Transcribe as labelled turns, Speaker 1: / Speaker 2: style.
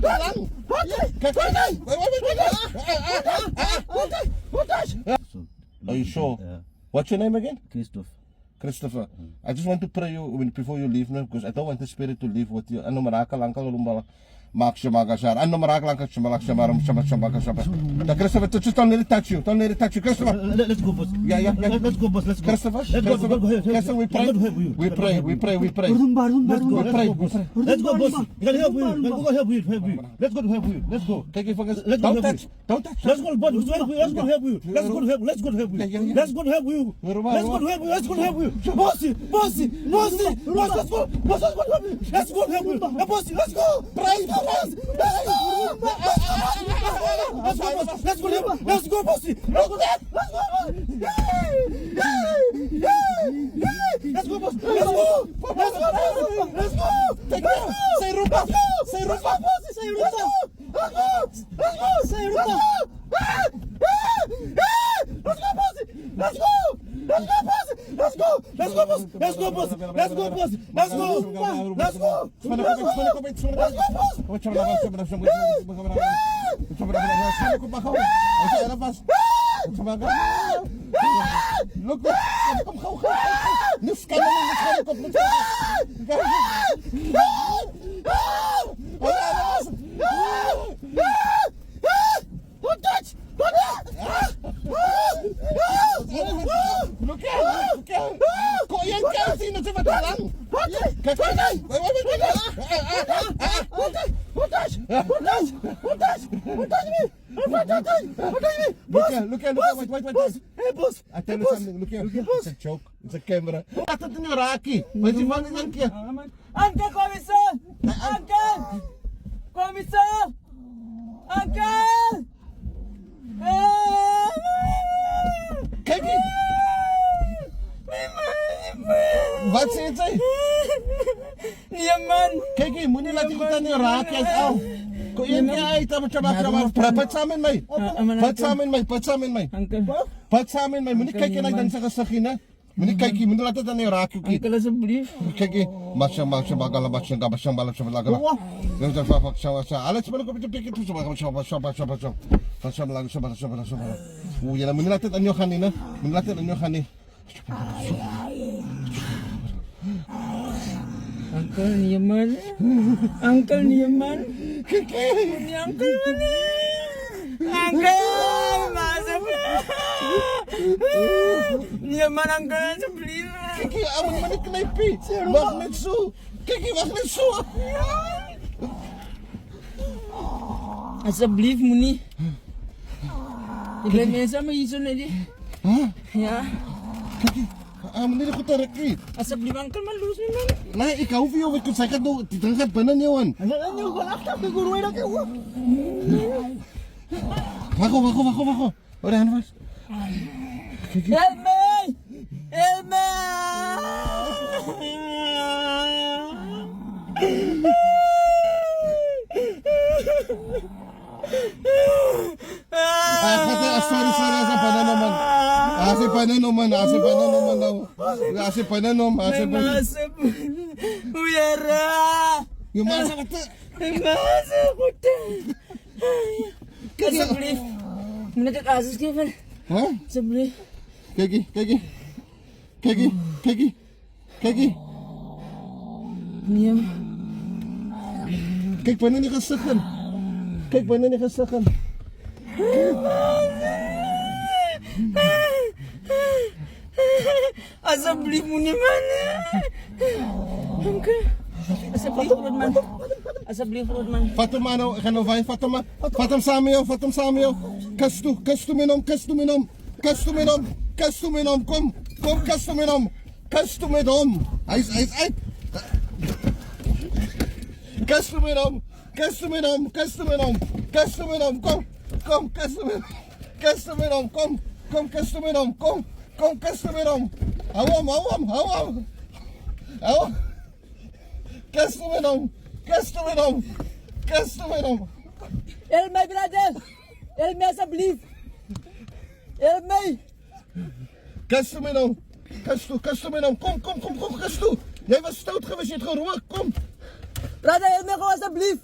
Speaker 1: lang. Kijk. Are you sure?
Speaker 2: Yeah.
Speaker 1: What's your name again?
Speaker 2: Christopher.
Speaker 1: I just want to pray you before you leave now, because I don't want the spirit to leave with you. Ano marakal lang ka lumbala. Maak siya magasar. Ano marakal lang ka siya malak siya maram siya Christopher, just don't let it touch you. Don't let it touch you, Christopher.
Speaker 2: Let's go, boss.
Speaker 1: Yeah.
Speaker 2: Let's go, boss. Let's go.
Speaker 1: Christopher,
Speaker 2: Christopher,
Speaker 1: we pray. We pray.
Speaker 2: Let's go. Let's go, boss. We can help you. Let's go help you. Let's go to help you. Let's go.
Speaker 1: Kijk even.
Speaker 2: Don't
Speaker 1: touch.
Speaker 2: Let's go, boss. Let's go help you. Let's go help you. Let's go help you. Let's go help you. Let's go help you. Bossy. Let's go. Boss, let's go help you. Let's go help you. Bossy, let's go. Pray for us. Let's go, bossy. Let's go, boss. Let's go.
Speaker 1: Say rupa. Look here, wait.
Speaker 2: Hey, boss.
Speaker 1: I tell you something, look here. It's a joke. It's a camera. Atat niyo Rocky. Wait, si Manny lang kaya.
Speaker 3: Uncle Commissar! Uncle! Commissar! Uncle!
Speaker 1: Kijk eens. Wat sê jy?
Speaker 3: Nee man!
Speaker 1: Kijk eens, moenie laat iemand aan jou raak as al. Kom een keer uit, dan moet jy maar pat saam met my. Pat saam met my.
Speaker 3: Uncle.
Speaker 1: Pat saam met my. Moenie kyk en hy dan sy gesig nie, né? Moenie kyk nie, moenie laat dit aan jou raak ook nie.
Speaker 3: Uncle asseblief.
Speaker 1: Kijk eens, masya bagala. Yung fak sa. Alas mo ko pipikit mo sa. Uy, yan moenie laat dit aan jou gaan nie, né? Moenie laat dit aan jou gaan nie.
Speaker 3: Uncle Nyaman. Uncle Nyaman.
Speaker 1: Kiki.
Speaker 3: Uncle masuk. Nyaman Uncle asseblief.
Speaker 1: Kiki, amun manik knaipi. Wag net so. Kiki, wag net so.
Speaker 3: Asseblief moenie. Ik laat mensen maar hier zo naar die. Ja.
Speaker 1: Kiki, amun niet goed terug.
Speaker 3: Asseblief Uncle maar los nie man.
Speaker 1: Nee, ik hou van jou. Ik zeg het nou. Die drinkt binnen jou aan. Wacht. Wat dan was?
Speaker 3: Help me! Help me!
Speaker 1: Sorry, asa pananom.
Speaker 3: Masuk. Uyara.
Speaker 1: Yung masa kata.
Speaker 3: Masuk udah. Asseblief. Meneer kasus geven.
Speaker 1: Huh?
Speaker 3: Asseblief.
Speaker 1: Kijk.
Speaker 3: Niam.
Speaker 1: Kijk wanneer nie gesiggen.
Speaker 3: Asseblief moenie man. Uncle. Asseblief groot man.
Speaker 1: Vat hom maar nou, ek gaan nou wyn, vat hom saam met jou. Kus toe met hom. Kom, kus toe met hom. Hy's uit. Kus toe met hom. Kom, kus toe met hom. Kus toe met hom. Kom, kus toe met hom. Hou hom. Kus toe met hom.
Speaker 3: Help my brother. Help me asseblief. Help me.
Speaker 1: Kus toe met hom. Kom, kus toe. Jy was stout geweest, jy het gerook. Kom.
Speaker 3: Brother, help me gewoon asseblief.